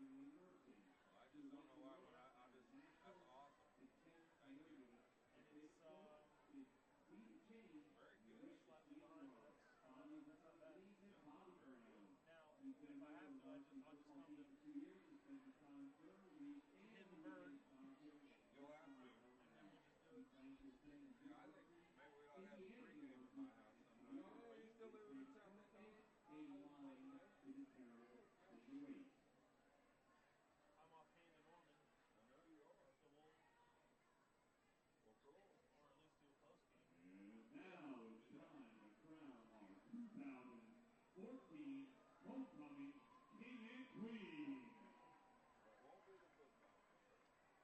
I just don't know why. When I just that's awesome. Thank you. And it's Very good. slightly behind, but that's not bad. Yeah, very good. Now, if I have to, I'll just come to Hidden Bird, You'll have to. and we'll just do it. Yeah, I think maybe we ought to have a pregame at my house sometime. Oh, you still living in town? Okay. I'm off Payne and Norman, I know you are. so Well, cool. or at least do a post game. And now it's time to crown our 2014 Homecoming King and Queen. Well, it won't be the football.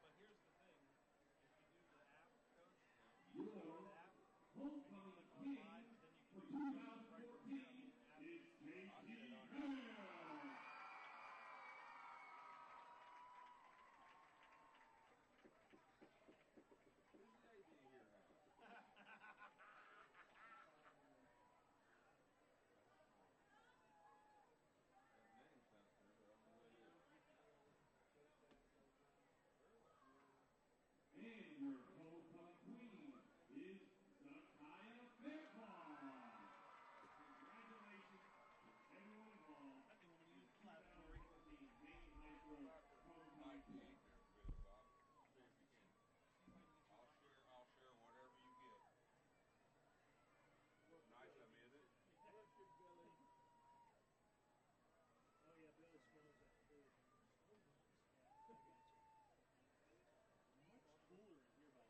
But here's the thing: if you do the app, Coach, you just go to Your the app, Homecoming click on live, King then you can for do the questions right from here. I 2014 mean, the app is is I'll get JT on it. Bell. Who's JD here now? That name sounds familiar, but I don't know who it is. And your Homecoming Queen is Zakaya Fairclough. Congratulations to everyone involved. I think I'm going to in use the the lavatory. 2014 Maine High School I Homecoming can Queen. eat there a bit, Bob. See if you can. See if I can get you a mic. I'll share whatever you get. Nice of me, is it? What's your Billy? Oh yeah, Billy smells that food. So nice. Yeah, I got you. Much cooler in here, by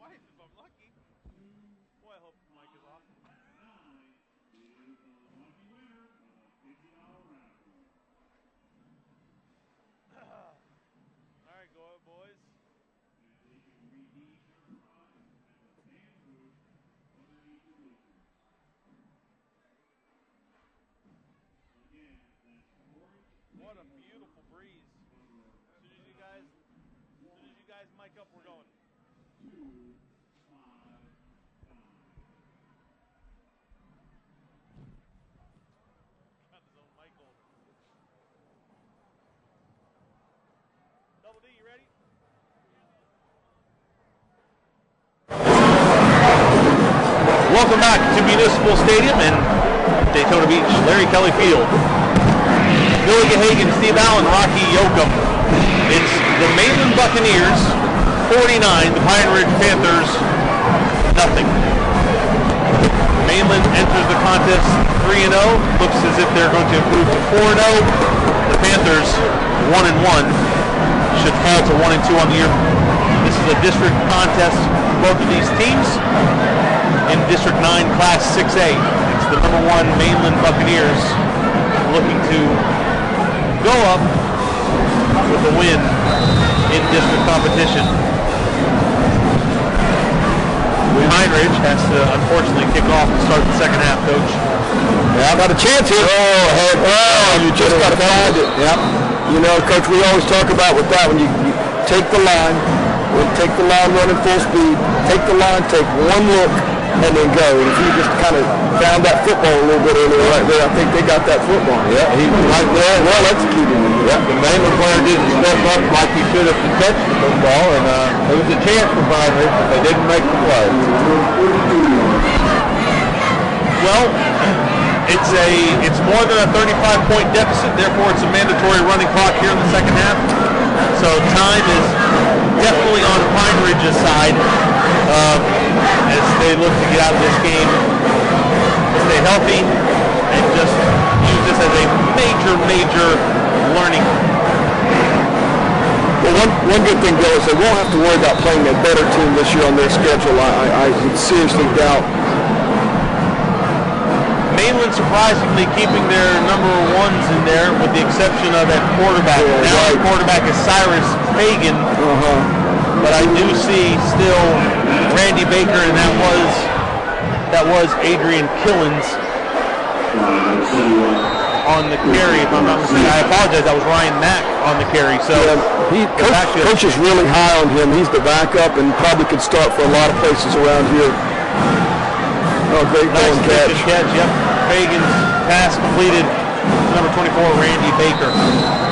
wife if I'm lucky. Boy, I hope the mic is off. 9 is the lucky winner of a $50 raffle. All right, go ahead, boys. And they can redeem their prize at the fan booth underneath the bleachers. Again, that's orange. What a beautiful breeze. As soon as you guys mic up, we're going. 255. Got his own mic holder. Double D, you ready? Welcome back to Municipal Stadium in Daytona Beach, Larry Kelly Field. Billy Gahagan, Steve Allen, Rocky Yoakum. It's the Mainland Buccaneers, 49, the Pine Ridge Panthers, nothing. Mainland enters the contest 3-0. Looks as if they're going to improve to 4-0. The Panthers, 1-1. Should fall to 1-2 on the year. This is a district contest for both of these teams. In District 9, Class 6A. It's the number 1 Mainland Buccaneers looking to go up with a win in district competition. Pine Ridge has to unfortunately kick off to start the second half, Coach. Yeah, got a chance here. Oh, you just got to find it. Yep. You know, Coach, we always talk about with that when you take the line, running full speed, take the line, take one look, and then go. And if you just kind of found that football a little bit earlier right there, I think they got that football. Yeah, he was right there, well executed. Yeah, the Mainland player didn't step up like he should have to catch the football, and it was a chance for Pine Ridge, but they didn't make the play. Well, it's more than a 35-point deficit, therefore it's a mandatory running clock here in the second half. So time is definitely on Pine Ridge's side as they look to get out of this game, stay healthy, and just use this as a major learning. Well, one good thing, Bill, is they won't have to worry about playing a better team this year on their schedule. I would seriously doubt. Mainland surprisingly keeping their number ones in there with the exception of that quarterback. Yeah, now right. the quarterback is Cyrus Fagan, but I do see still Randy Baker, and that was Adrian Killens on the carry, if I'm not mistaken. I apologize, that was Ryan Mack on the carry. So Coach is really high on him. He's the backup and probably could start for a lot of places around here. Oh, great nice catch. Yep. Fagan's pass completed to number 24, Randy Baker.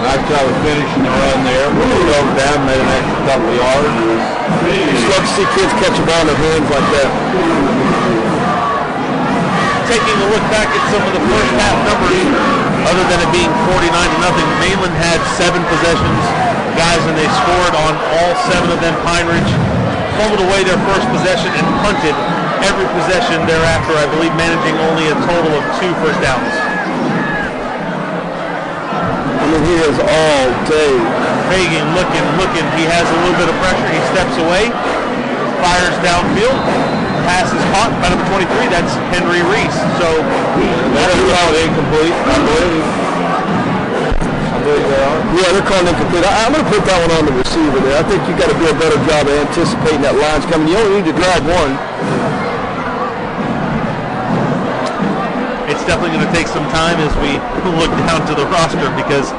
Nice job of finishing the run there. Moved over down, made an extra couple of yards. Just love to see kids catch a ball in their hands like that. Taking a look back at some of the first half numbers, other than it being 49-0, Mainland had 7 possessions, guys, and they scored on all 7 of them. Pine Ridge fumbled away their first possession and punted every possession thereafter, I believe managing only a total of 2 first downs. I mean, he is all day. Fagan looking. He has a little bit of pressure. He steps away, fires downfield. Pass is caught by number 23. That's Henry Reese. So that's called incomplete, I believe. They are. Yeah, they're calling incomplete. I'm going to put that one on the receiver there. I think you got to do a better job of anticipating that line's coming. You only need to drive one. It's definitely going to take some time as we look down to the roster because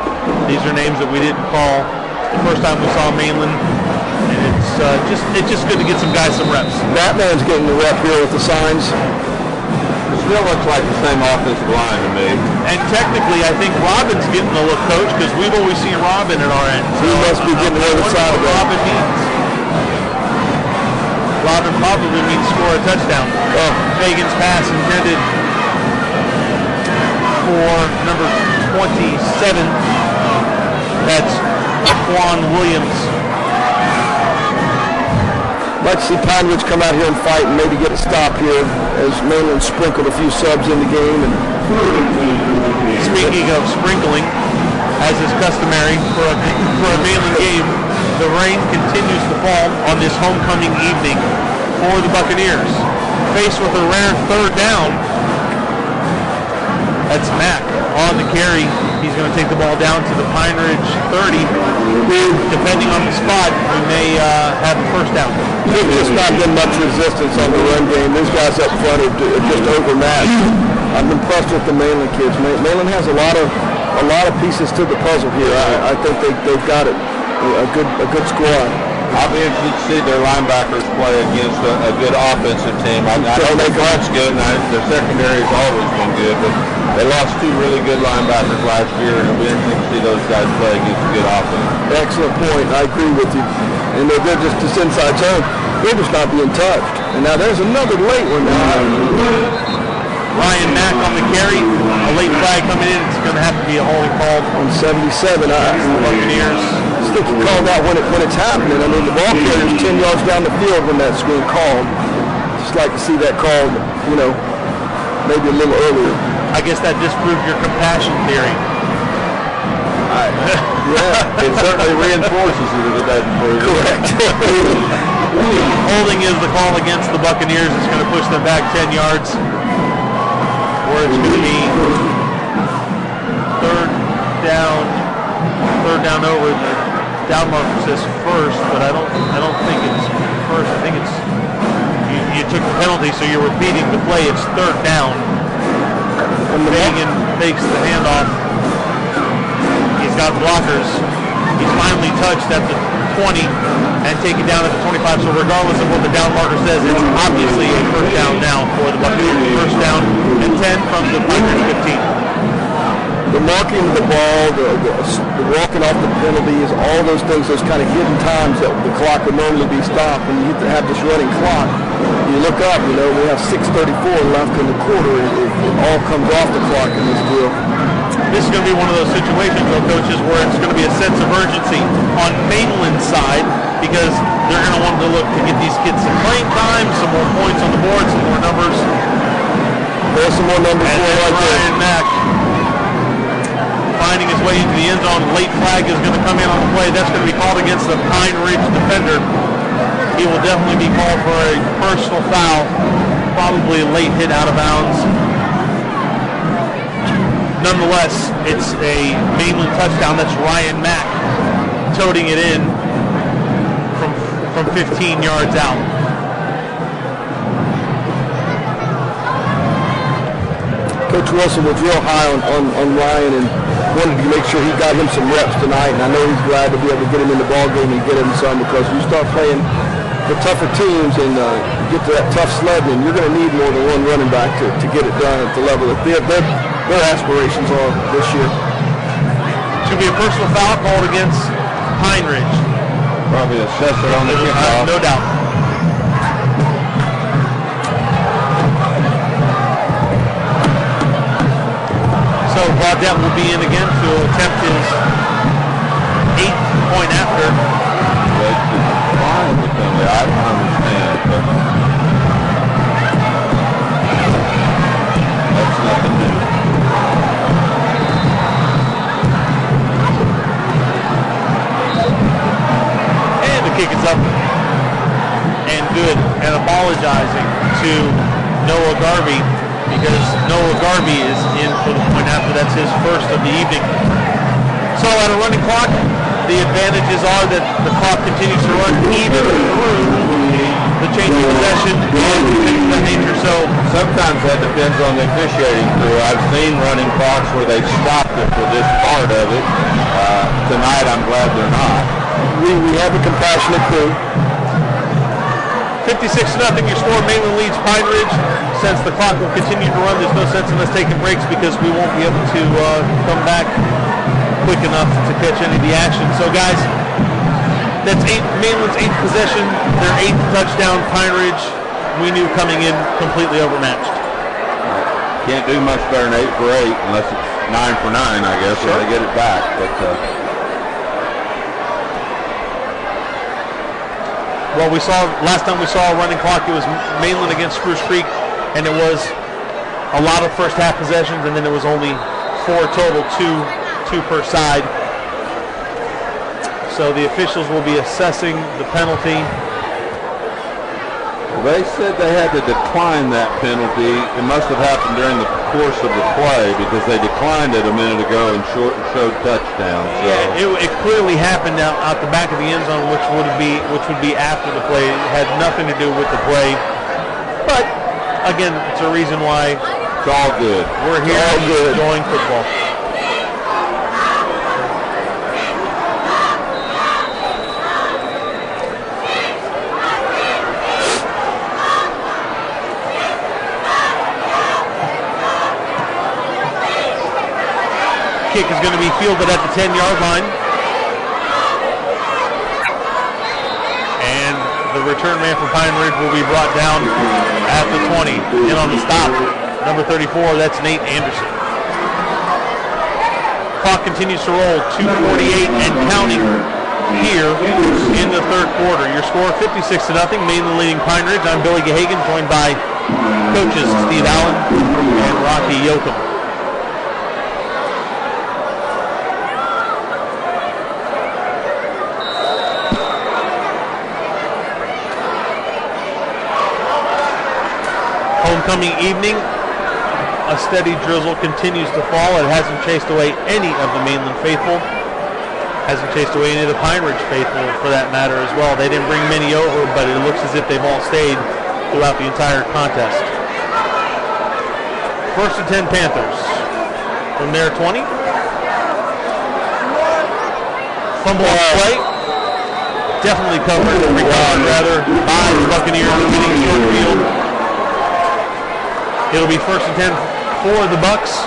these are names that we didn't call the first time we saw Mainland, and it's just good to get some guys some reps. Batman's getting the rep here with the signs. It still looks like the same offensive line to me. And technically, I think Robin's getting the look, Coach, because we've always seen Robin at our end. So he must be getting the other side of what that. Robin means. Robin probably means score a touchdown. Oh. Fagan's pass intended for number 27. That's Quan Williams. I'd like to see Pine Ridge come out here and fight and maybe get a stop here as Mainland sprinkled a few subs in the game. And speaking of sprinkling, as is customary for a Mainland game, the rain continues to fall on this homecoming evening. for the Buccaneers. Faced with a rare third down, that's Mack on the carry. He's going to take the ball down to the Pine Ridge 30. Depending on the spot, we may have a first down. There's just not been much resistance on the run game. These guys up front are just overmatched. I'm impressed with the Mainland kids. Mainland has a lot of pieces to the puzzle here. I think they've got it. A good squad. I'll be interested to see their linebackers play against a good offensive team. I know their front's good, and their secondary has always been good, but they lost 2 really good linebackers last year, and it'll be interesting to see those guys play against a good offense. Excellent point. I agree with you. And they're just this inside zone. They're just not being touched. And now there's another late one now. Ryan Mack on the carry. A late flag coming in. It's going to have to be a holding call On 77. Buccaneers. I think you call that when it's happening. I mean, the ball carrier's 10 yards down the field when that's being called. Just like to see that called, maybe a little earlier. I guess that disproves your compassion theory. Yeah, it certainly reinforces it if it doesn't prove it. Correct. Holding is the call against the Buccaneers. It's going to push them back 10 yards. Where it's going to be third down over. Down marker says first, but I don't think it's first. I think it's you took the penalty, so you're repeating the play. It's third down. And Fagan takes the handoff. He's got blockers. He's finally touched at the 20 and taken down at the 25. So regardless of what the down marker says, it's obviously a first down now for the Buccaneers. First down and 10 from the Buccaneers 15. The marking of the ball, the walking off the penalties, all those things, those kind of hidden times that the clock would normally be stopped, and you have this running clock. You look up, we have 6:34 left in the quarter. It all comes off the clock in this deal. This is going to be one of those situations, though, coaches, where it's going to be a sense of urgency on Mainland's side because they're going to want to look to get these kids some playing time, some more points on the board, some more numbers. There's some more numbers And for right there. Ryan Mack finding his way into the end zone. Late flag is going to come in on the play. That's going to be called against the Pine Ridge defender. He will definitely be called for a personal foul, probably a late hit out of bounds. Nonetheless, it's a Mainland touchdown. That's Ryan Mack toting it in from 15 yards out. Coach Wilson was real high on Ryan and wanted to make sure he got him some reps tonight, and I know he's glad to be able to get him in the ball game and get him some, because you start playing the tougher teams and get to that tough sledding, you're going to need more than one running back to get it done at the level that their aspirations are this year. Should be a personal foul called against Pine Ridge. Probably assess it on the kickoff. No doubt. So Baudette will be in again to attempt his 8th point after. I don't understand, but that's nothing new. And the kick is up and good. And apologizing to Noah Garvey, because Noah Garvey is in for the point after. That's his first of the evening. So at a running clock, the advantages are that the clock continues to run even through the change of possession and things of that nature. So sometimes that depends on the officiating crew. I've seen running clocks where they've stopped it for this part of it. Tonight I'm glad they're not. We have a compassionate crew. 56-0, your score. Mainland leads Pine Ridge. Since the clock will continue to run, there's no sense in us taking breaks because we won't be able to come back quick enough to catch any of the action. So, guys, that's Mainland's 8th possession, their 8th touchdown. Pine Ridge, we knew coming in completely overmatched. Can't do much better than 8 for 8 unless it's 9 for 9, I guess, sure, when they get it back. But well, last time we saw a running clock, it was Mainland against Spruce Creek, and it was a lot of first half possessions, and then there was only 4 total, two per side. So the officials will be assessing the penalty. They said they had to decline that penalty. It must have happened during the course of the play because they declined it a minute ago and showed touchdown. So. Yeah, it clearly happened out the back of the end zone, which would be after the play. It had nothing to do with the play. But again, it's a reason why it's all good. We're here enjoying football. Kick is going to be fielded at the 10-yard line. And the return man from Pine Ridge will be brought down at the 20. In on the stop, number 34, that's Nate Anderson. Clock continues to roll, 2:48 and counting here in the third quarter. Your score 56-0, Mainland leading Pine Ridge. I'm Billy Gahagan, joined by coaches Steve Allen and Rocky Yoakum. Homecoming evening, a steady drizzle continues to fall. It hasn't chased away any of the Mainland faithful. Hasn't chased away any of the Pine Ridge faithful for that matter as well. They didn't bring many over, but it looks as if they've all stayed throughout the entire contest. First and 10 Panthers. From their 20. Fumble on the play. Definitely recovered rather by the Buccaneers, getting short field. It'll be first and 10 for the Bucks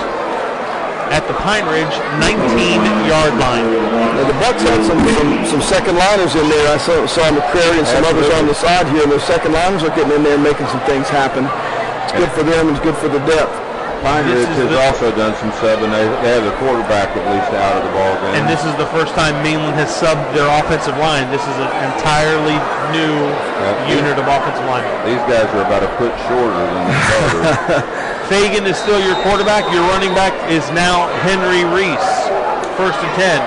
at the Pine Ridge 19-yard line. Now the Bucks had some second liners in there. I saw McCrary and some others on the side here, and those second liners are getting in there and making some things happen. It's good for them and it's good for the depth. Pine Ridge has also done some subbing. They have the quarterback at least out of the ball game. And this is the first time Mainland has subbed their offensive line. This is an entirely new unit of offensive line. These guys are about a foot shorter than the others. Fagan is still your quarterback. Your running back is now Henry Reese. First and 10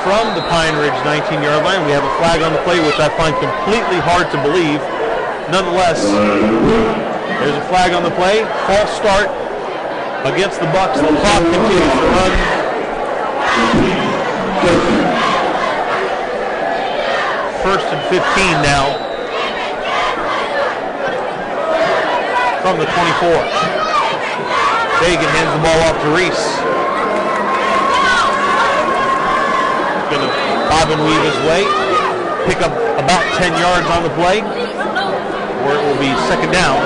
from the Pine Ridge 19-yard line. We have a flag on the play, which I find completely hard to believe. Nonetheless, there's a flag on the play. False start against the Bucks. The clock continues to run. First and 15 now from the 24. Fagan hands the ball off to Reese. Going to bob and weave his way. Pick up about 10 yards on the play, where it will be second down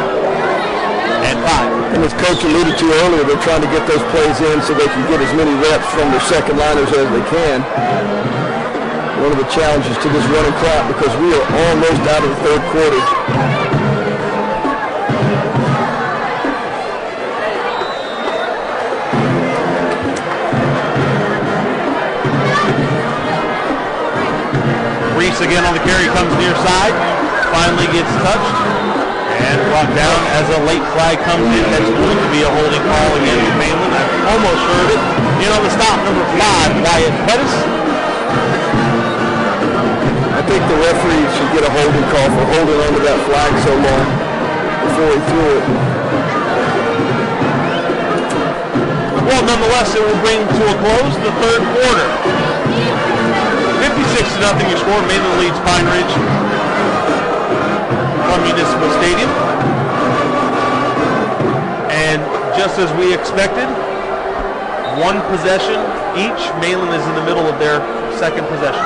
and 5. And as Coach alluded to earlier, they're trying to get those plays in so they can get as many reps from their second liners as they can. One of the challenges to this running clock, because we are almost out of the third quarter. Reese again on the carry, comes near side, finally gets touched and brought down as a late flag comes in. That's going to be a holding call against Mainland. I almost heard it. In on the stop, number 5, Wyatt Pettis. I think the referee should get a holding call for holding onto that flag so long before he threw it. Well, nonetheless, it will bring to a close the third quarter. 56-0 your score. Mainland leads Pine Ridge from Municipal Stadium. And just as we expected, one possession each. Mainland is in the middle of their second possession.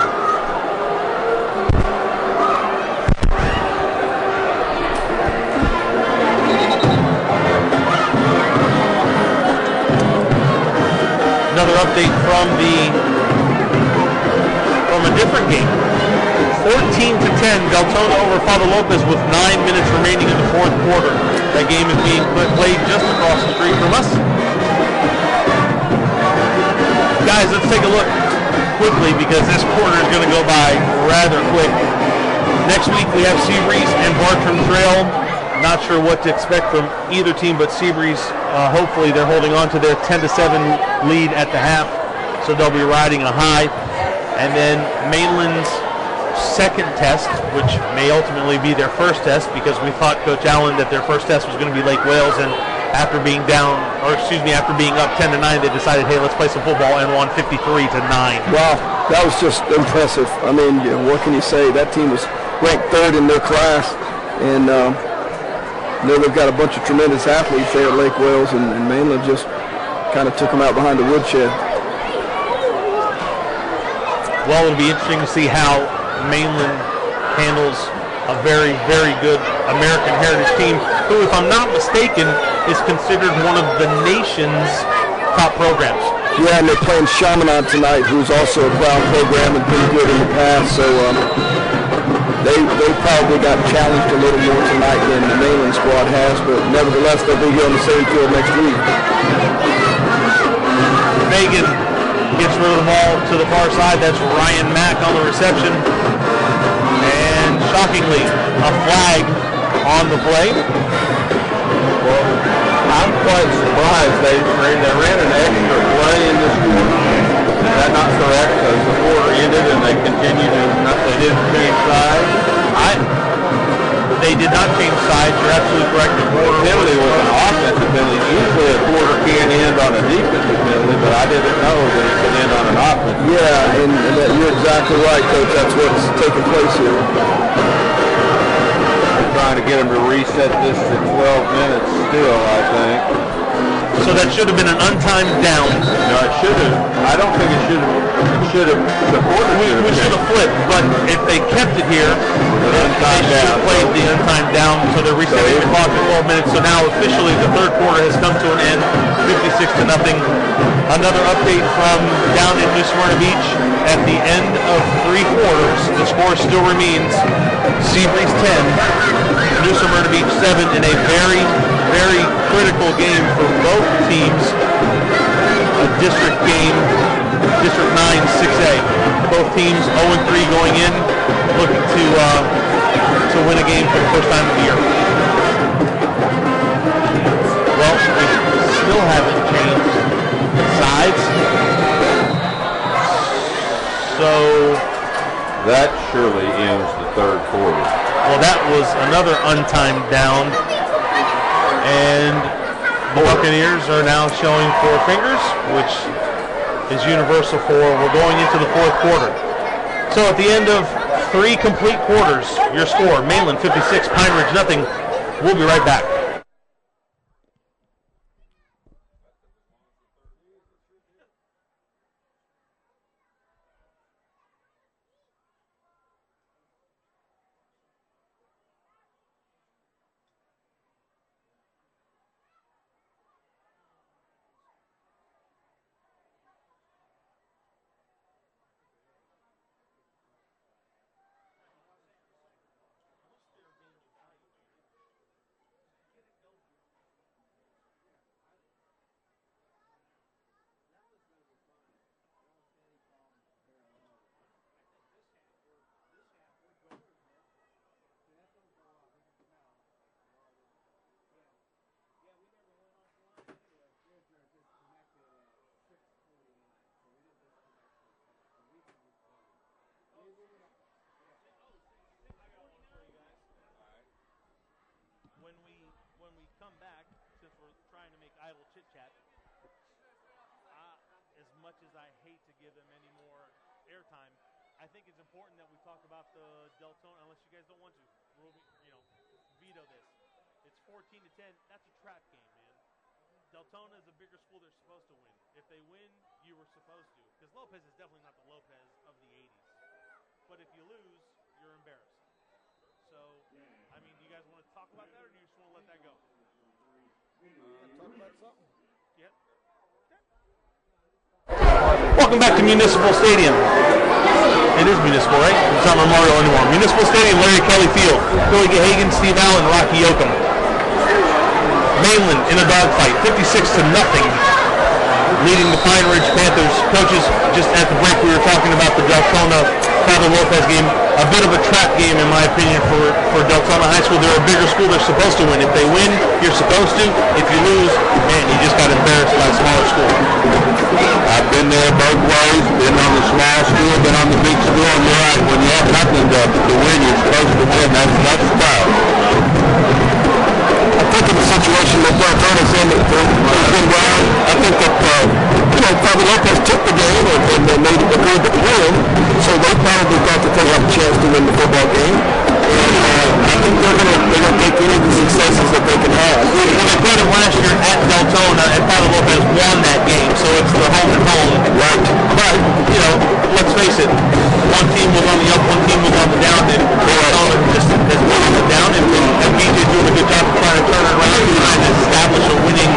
Another update from a different game. 14-10, Deltona over Father Lopez with 9 minutes remaining in the fourth quarter. That game is being played just across the street from us. Guys, let's take a look quickly because this quarter is going to go by rather quick. Next week we have Seabreeze and Bartram Trail. Not sure what to expect from either team, but Seabreeze, hopefully they're holding on to their 10-7 lead at the half, so they'll be riding a high. And then Mainland's second test, which may ultimately be their first test, because we thought, Coach Allen, that their first test was going to be Lake Wales, and after being after being up 10-9, they decided, hey, let's play some football, and won 53-9. Wow, that was just impressive. I mean, what can you say? That team was ranked third in their class, and they've got a bunch of tremendous athletes there at Lake Wales, and Mainland just kind of took them out behind the woodshed. Well, it'll be interesting to see how Mainland handles a very, very good American Heritage team, who, if I'm not mistaken, is considered one of the nation's top programs. Yeah, and they're playing Chaminade tonight, who's also a Crown program and pretty good in the past, so they probably got challenged a little more tonight than the Mainland squad has, but nevertheless, they'll be here on the same field next week. Megan gets rid of the ball to the far side. That's Ryan Mack on the reception. And shockingly, a flag on the play. Well, I'm quite surprised. They ran an extra play in this quarter. Is that not correct? Because the quarter ended and they continued they didn't change sides. They did not change sides. You're absolutely correct. The quarter penalty was an offensive penalty. Usually a quarter can end on a defensive penalty, but I didn't know that it could end on an offensive. Yeah, and you're exactly right, Coach. That's what's taking place here. We're trying to get them to reset this to 12 minutes still, I think. So that should have been an untimed down. No, it should have. I don't think it should have. The quarter we should have flipped, but if they kept it here, they should have played the untimed down. So they're resetting the clock at 12 minutes. So now officially the third quarter has come to an end, 56-0. Another update from down in New Smyrna Beach. At the end of 3 quarters, the score still remains Seabreeze 10, New Smyrna Beach 7 in a very, very critical game for both teams. A district game, District 9 6A. Both teams 0-3 going in, looking to win a game for the first time of the year. Well, we still haven't changed sides. So that surely ends the third quarter. Well, that was another untimed down, and the Buccaneers are now showing 4 fingers, which is universal for we're going into the fourth quarter. So at the end of 3 complete quarters, your score, Mainland 56, Pine Ridge nothing. We'll be right back. When we come back, since we're trying to make idle chit chat, as much as I hate to give them any more airtime, I think it's important that we talk about the Deltona, unless you guys don't want to, veto this. It's 14-10. That's a trap game, man. Deltona is a bigger school. They're supposed to win. If they win, you were supposed to. Because Lopez is definitely not the Lopez of the 80s. But if you lose, you're embarrassed. So, I mean, do you guys want to talk about that, or do you just want to let that go? Talk about something. Yeah. Welcome back to Municipal Stadium. It is Municipal, right? It's not Memorial anymore. Municipal Stadium, Larry Kelly Field. Billy Gahagan, Steve Allen, Rocky Yoakum. Mainland in a dogfight, 56-0. Leading the Pine Ridge Panthers. Coaches, just at the break we were talking about the Deltona Father Lopez game. A bit of a trap game, in my opinion, for Deltona High School. They're a bigger school. They're supposed to win. If they win, you're supposed to. If you lose, man, you just got embarrassed by a smaller school. I've been there both ways. Been on the small school, been on the big school. And you're right, when you have nothing to the win you're supposed to win. That's tough. I think in the situation that Deltona's in, they've been down. I think that, Pablo Lopez took the game and they made it a good win, so they probably thought that they had a chance to win the football game. And I think they're gonna take any of the successes that they can have. Well, they played them last year at Deltona, and Pablo Lopez won that game, so it's the home and home. Right. But, let's face it, one team was on the up, one team was on the down, and Deltona just has been on the down, and BJ doing a good job of trying to turn it around and trying to establish a winning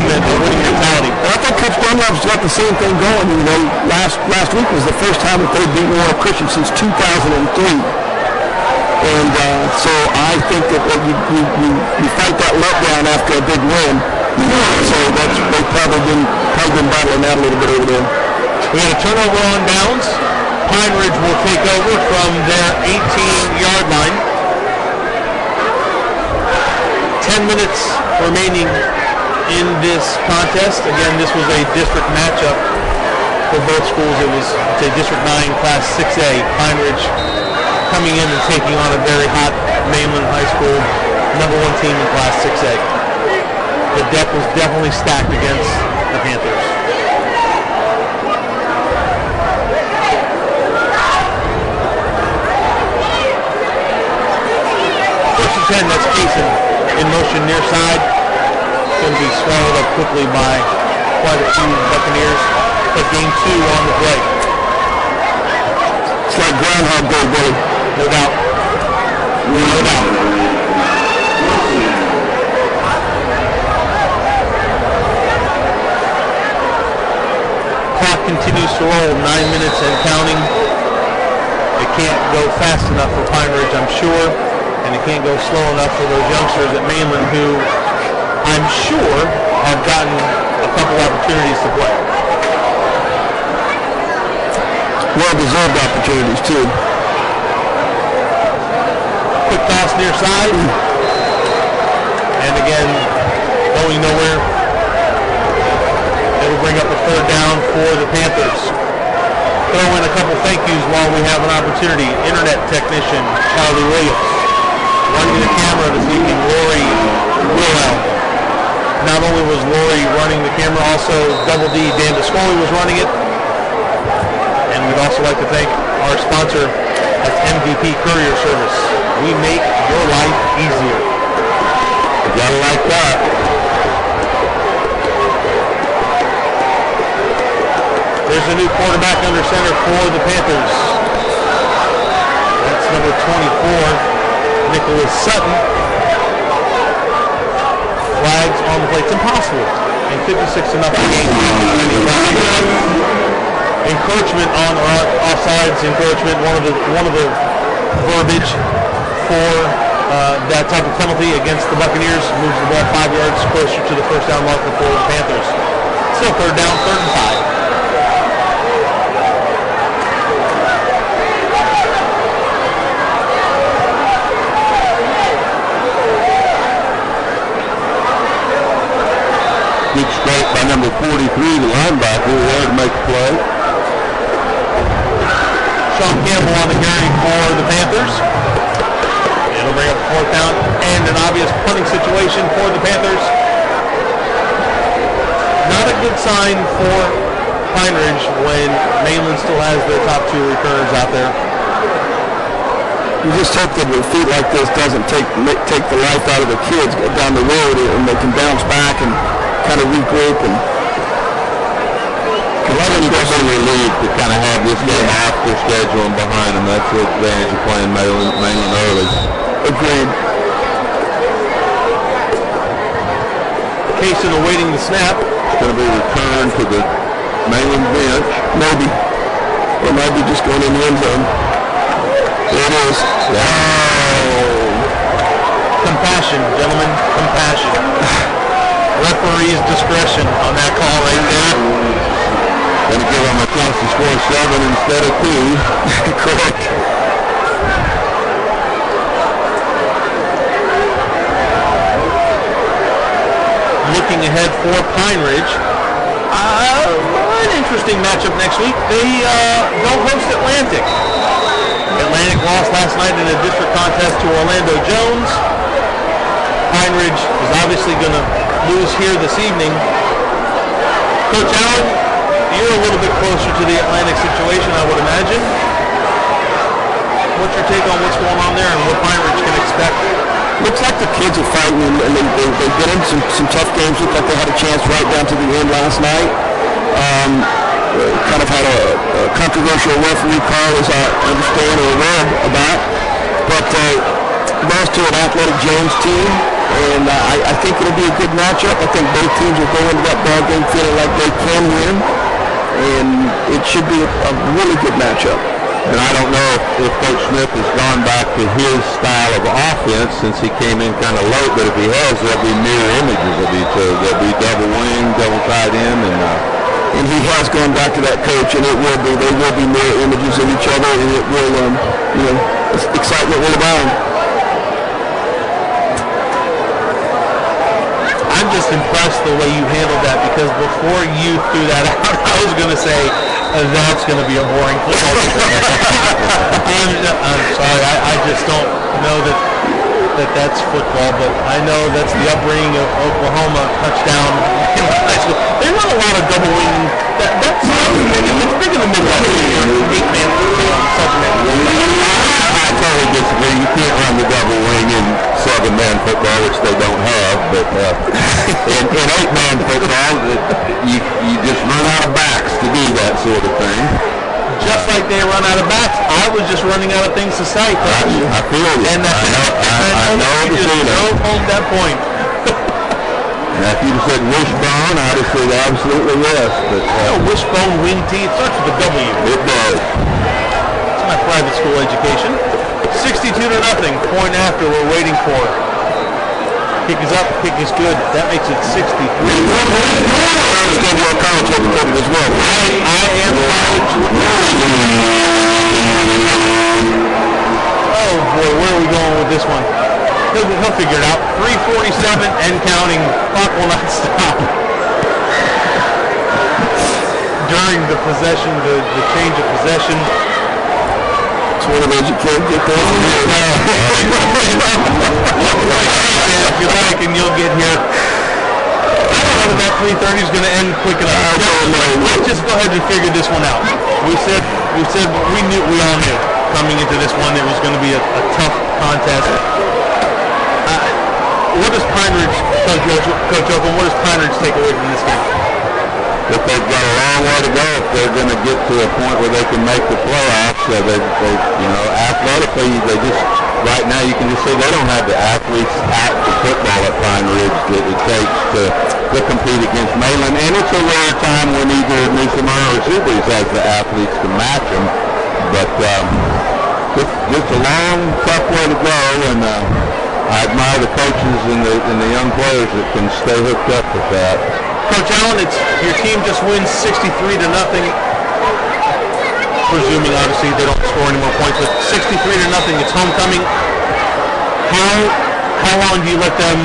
mentality. And I think Coach Dunlap's got the same thing going. Last week was the first time that they've beaten Royal Christian since 2003. And so I think that you fight that letdown after a big win. So they've probably been battling that a little bit over there. We got a turnover on downs. Pine Ridge will take over from their 18-yard line. 10 minutes remaining in this contest. Again, this was a district matchup for both schools. It was District 9 Class 6A. Pine Ridge coming in and taking on a very hot Mainland High School #1 team in Class 6A. The deck was definitely stacked against the Panthers. First and 10, that's Cason in motion near side. Going to be swallowed up quickly by quite a few Buccaneers. But game 2 on the play. It's like Groundhog Day, Billy. No doubt. No doubt. Clock continues to roll, 9 minutes and counting. It can't go fast enough for Pine Ridge, I'm sure, and it can't go slow enough for those youngsters at Mainland who I'm sure have gotten a couple opportunities to play. Well-deserved opportunities, too. Quick toss near side. And again, going nowhere. It'll bring up a third down for the Panthers. Throw in a couple thank yous while we have an opportunity. Internet technician Charlie Williams. Running the camera this evening, Lori Wilhelm. Not only was Lori running the camera, also Double D, Dan Descoli was running it. And we'd also like to thank our sponsor, that's MVP Courier Service. We make your life easier. You gotta like that. There's a new quarterback under center for the Panthers. That's number 24, Nicholas Sutton. Flags on the play. It's impossible. And 56-0 game. Encroachment on offsides encroachment. One of the verbiage for that type of penalty against the Buccaneers moves the ball 5 yards closer to the first down marker for the Panthers. Still third down, 3rd and 5. Good strike by number 43, the linebacker, there to make the play. Sean Campbell on the carry for the Panthers. It'll bring up 4th down and an obvious punting situation for the Panthers. Not a good sign for Pine Ridge when Mainland still has their top 2 returners out there. You just hope that a defeat like this doesn't take the life out of the kids down the road, and they can bounce back and kind of regroup. And They're relieved to kind of have this game off their schedule and behind them. That's the advantage of playing Mainland early. Agreed. Cason awaiting the snap. It's going to be returned to the Mainland bench. Maybe. Or might be just going in the end zone. There it is. Compassion, gentlemen. Compassion. Referee's discretion on that call right there. Going to give them a chance to score 7 instead of 2. Correct. Looking ahead for Pine Ridge. An interesting matchup next week. They don't host Atlantic. night in a district contest to Orlando Jones. Pine Ridge is obviously going to lose here this evening. Coach Allen, you're a little bit closer to the Atlantic situation, I would imagine. What's your take on what's going on there and what Pine Ridge can expect? Looks like the kids are fighting, and they've been in some tough games. Looked like they had a chance right down to the end last night. Kind of had a controversial referee call, as I understand or read about. But lost to an athletic Jones team, and I think it'll be a good matchup. I think both teams will go into that ball game feeling like they can win, and it should be a really good matchup. And I don't know if Coach Smith has gone back to his style of offense since he came in kind of late, but if he has, there'll be mirror images of each other. There'll be double wing, double tight end, and he has gone back to that, Coach, and they will be mirror images of each other, and it will, excitement will abound. I'm just impressed the way you handled that, because before you threw that out, I was going to say that's going to be a boring football game. I'm sorry, I just don't know that's football, but I know that's the upbringing of Oklahoma touchdown in high school. They run a lot of double wing. That's big in the Midwest. 8-man football, 7-man. I totally disagree. You can't run the double wing in 7-man football, which they don't have. But in 8-man football, you just run out of backs to do that sort of thing. Just like they run out of backs, I was just running out of things to say. I feel you. And I know you just drove home that point. Now, if you'd said wishbone, I'd have said absolutely yes. But wishbone wing T, it starts with a W. It does. It's my private school education. 62-0. Point after we're waiting for. Kick is up, kick is good. That makes it 63. As well. I am college. Oh boy, where are we going with this one? He'll figure it out. 3:47 and counting. Clock will not stop. During the possession, the change of possession. It's one of those you can't get there. If you like, and you'll get here. I don't know that 3:30 is going to end quick enough. Let's just go ahead and figure this one out. We all knew coming into this one it was going to be a tough contest. What does Pine Ridge, Coach Oakland, what does Pine Ridge take away from this game? That they've got a long way to go if they're going to get to a point where they can make the playoffs. So they athletically, they just, right now you can just say they don't have the athletes out for football at Pine Ridge that it takes to compete against Mainland. And it's a rare time when either Newsom or Subies has the athletes to match them. But just a long, tough way to go, and I admire the coaches and the young players that can stay hooked up with that. Coach Allen, your team just wins 63-0. Presuming, obviously, they don't score any more points, but 63-0. It's homecoming. How long do you let them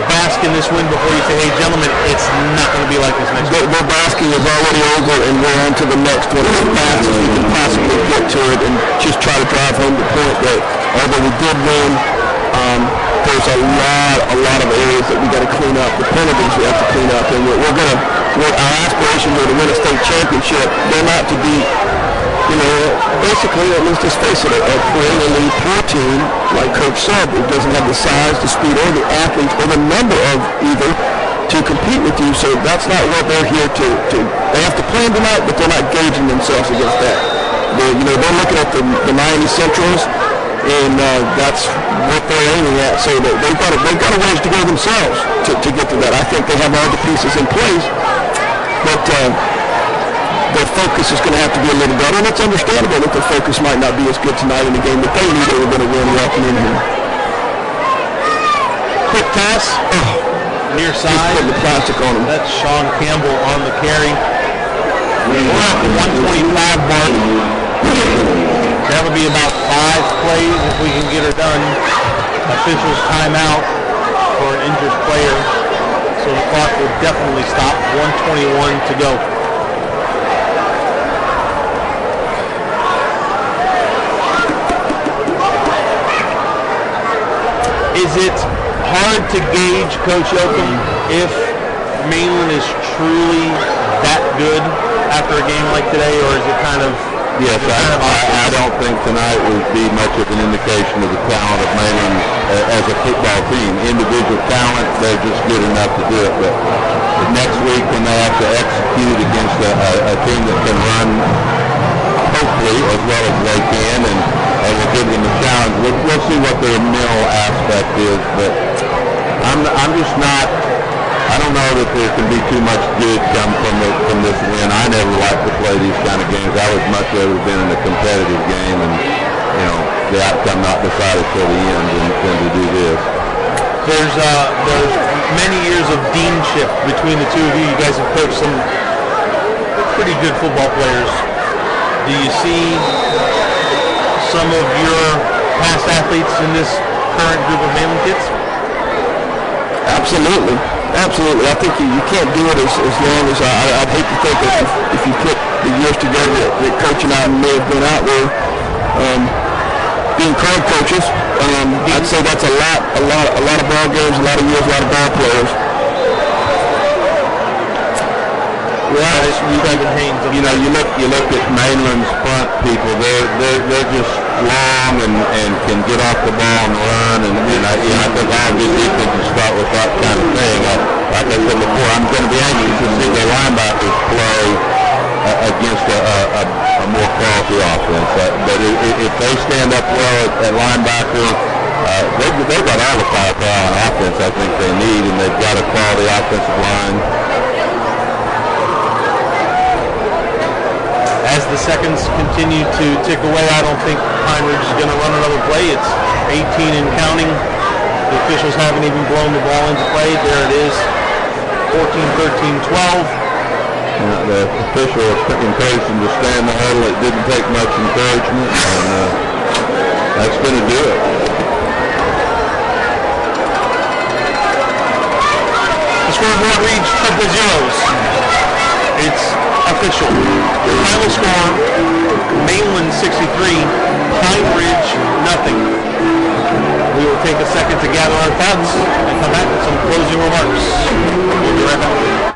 bask in this win before you say, hey, gentlemen, it's not going to be like this next week? Their basking is already over, and we're on to the next one as fast as we can possibly get to it, and just try to drive home the point that although we did win, there's a lot of areas that we got to clean up. The penalties we have to clean up, and our aspirations are to win a state championship. They're not to be, basically, let's just face it, a perennially poor team, like Coach said, it doesn't have the size, the speed, or the athletes, or the number of either to compete with you. So that's not what they're here to. They have to play them tonight, but they're not gauging themselves against that. They're looking at the Miami Centrals, and that's what they're aiming at. So they've got a ways to go themselves to get to that. I think they have all the pieces in place, but their focus is going to have to be a little better, and it's understandable that their focus might not be as good tonight in the game, but they knew they were going to win walking in here. Quick pass, near side. Putting the plastic on him. That's Sean Campbell on the carry. We're at the 125 mark. That'll be about 5 plays if we can get her done. Officials timeout for an injured player, so the clock will definitely stop. 1:21 to go. Is it hard to gauge, Coach Yoakum, if Mainland is truly that good after a game like today, or is it kind of... Yes, I don't think tonight would be much of an indication of the talent of Mainland as a football team. Individual talent, they're just good enough to do it. But next week when they have to execute against a team that can run, hopefully, as well as they can, and we'll give them a challenge. We'll see what their mental aspect is, but I'm just not... I don't know that there can be too much good come from this win. I never like to play these kind of games. I would much rather have been in a competitive game and, the outcome not decided till the end than to do this. There's many years of deanship between the two of you. You guys have coached some pretty good football players. Do you see some of your past athletes in this current group of Mainland kids? Absolutely. Absolutely. I think you can't do it as long as I'd hate to think that if you put the years together that Coach and I may have been out there being current coaches, I'd say that's a lot of ball games, a lot of years, a lot of ball players. You look at Mainland's front people. They're just long and can get off the ball and run. And I think all good defenses start with that kind of thing. Like I said before, I'm going to be anxious to see the linebackers play against a more quality offense. But if they stand up well at linebacker, they've got all the firepower on offense I think they need, and they've got a quality offensive line. As the seconds continue to tick away, I don't think Pine Ridge is going to run another play. It's 18 and counting. The officials haven't even blown the ball into play. There it is, 14, 13, 12. The official encouraged him to stay in the huddle. It didn't take much encouragement, and that's going to do it. The scoreboard reads triple zeros. It's official. The final score, Mainland 63, Pine Ridge nothing. We will take a second to gather our thoughts and come back with some closing remarks. We'll be right back.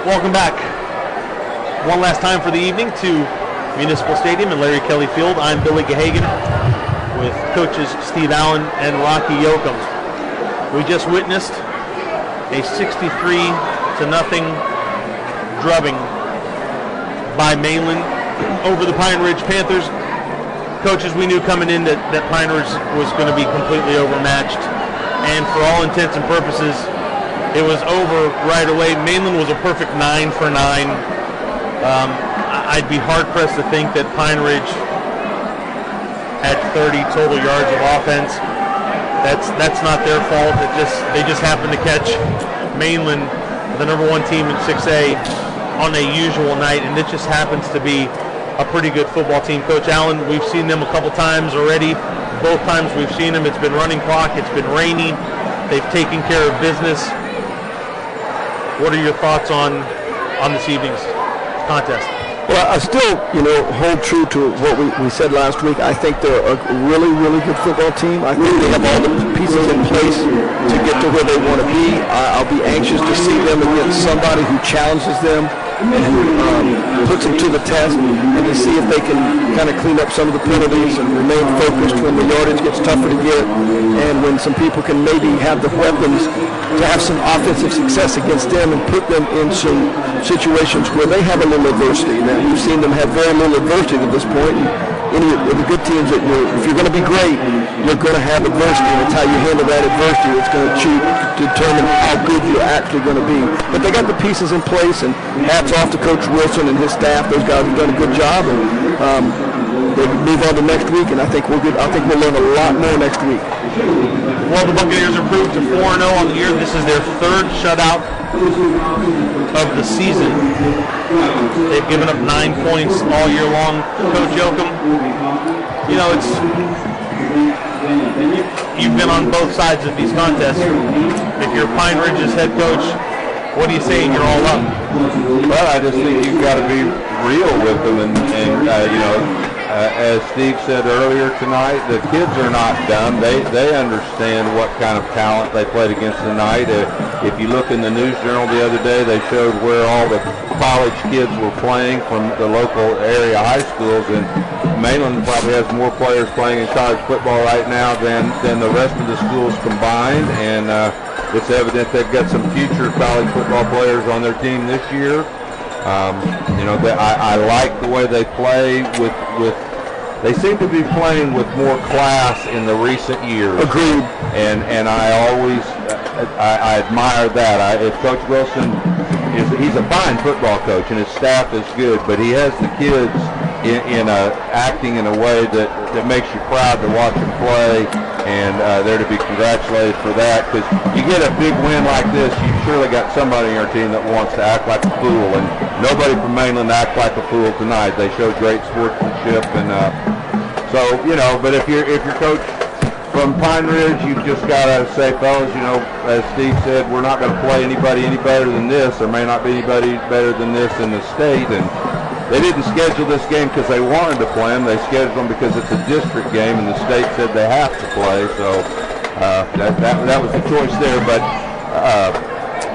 Welcome back one last time for the evening to Municipal Stadium and Larry Kelly Field. I'm Billy Gahagan with coaches Steve Allen and Rocky Yoakum. We just witnessed a 63-0 drubbing by Mainland over the Pine Ridge Panthers. Coaches, we knew coming in that Pine Ridge was going to be completely overmatched, and for all intents and purposes, it was over right away. Mainland was a perfect 9 for 9. I'd be hard-pressed to think that Pine Ridge had 30 total yards of offense. That's not their fault. They just happened to catch Mainland, the number 1 team in 6A, on a usual night, and it just happens to be a pretty good football team. Coach Allen, we've seen them a couple times already. Both times we've seen them, it's been running clock, it's been rainy. They've taken care of business. What are your thoughts on on this evening's contest? Well, I still, hold true to what we said last week. I think they're a really, really good football team. I think they have all the pieces in place to get to where they want to be. I'll be anxious to see them against somebody who challenges them and who puts them to the test, and to see if they can kind of clean up some of the penalties and remain focused when the yardage gets tougher to get, and when some people can maybe have the weapons to have some offensive success against them and put them in some situations where they have a little adversity. Now, we've seen them have very little adversity to this point. And any of the good teams that if you're going to be great, you're going to have adversity, and it's how you handle that adversity that's going to determine how good you're actually going to be. But they got the pieces in place, and hats off to Coach Wilson and his staff. Those guys have done a good job, and they move on to next week, and I think we'll learn a lot more next week. Well, the Buccaneers improved to 4-0 on the year. This is their third shutout of the season. They've given up 9 points all year long. Coach Yoakum, you've been on both sides of these contests. If you're Pine Ridge's head coach, what are you saying? You're all up. Well, I just think you've got to be real with them, and as Steve said earlier tonight, the kids are not dumb. They understand what kind of talent they played against tonight. If you look in the News Journal the other day, they showed where all the college kids were playing from the local area high schools, and Mainland probably has more players playing in college football right now than the rest of the schools combined, and it's evident they've got some future college football players on their team this year. I like the way they play with. They seem to be playing with more class in the recent years. Agreed. And I always I admire that. If Coach Wilson he's a fine football coach and his staff is good, but he has the kids acting in a way that makes you proud to watch them play, and they're to be congratulated for that, because you get a big win like this, you've surely got somebody on your team that wants to act like a fool, and nobody from Mainland acted like a fool tonight. They showed great sportsmanship, and but if you're coach from Pine Ridge, you've just got to say, fellas, as Steve said, we're not going to play anybody any better than this. There may not be anybody better than this in the state, and they didn't schedule this game because they wanted to play them. They scheduled them because it's a district game, and the state said they have to play. So that was the choice there. But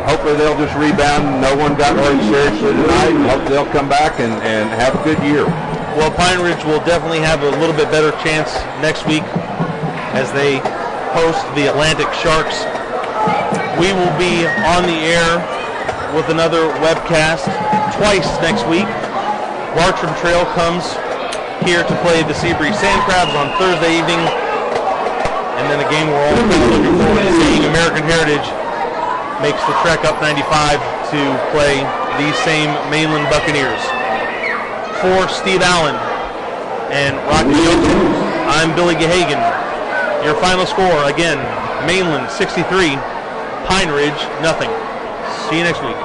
hopefully they'll just rebound. No one got hurt seriously tonight. Hopefully they'll come back and have a good year. Well, Pine Ridge will definitely have a little bit better chance next week as they host the Atlantic Sharks. We will be on the air with another webcast twice next week. Bartram Trail comes here to play the Seabreeze Sand Crabs on Thursday evening, and then a game we're all really looking forward to seeing. American Heritage makes the trek up 95 to play these same Mainland Buccaneers. For Steve Allen and Rocky Yoakum, I'm Billy Gahagan. Your final score, again, Mainland 63, Pine Ridge, nothing. See you next week.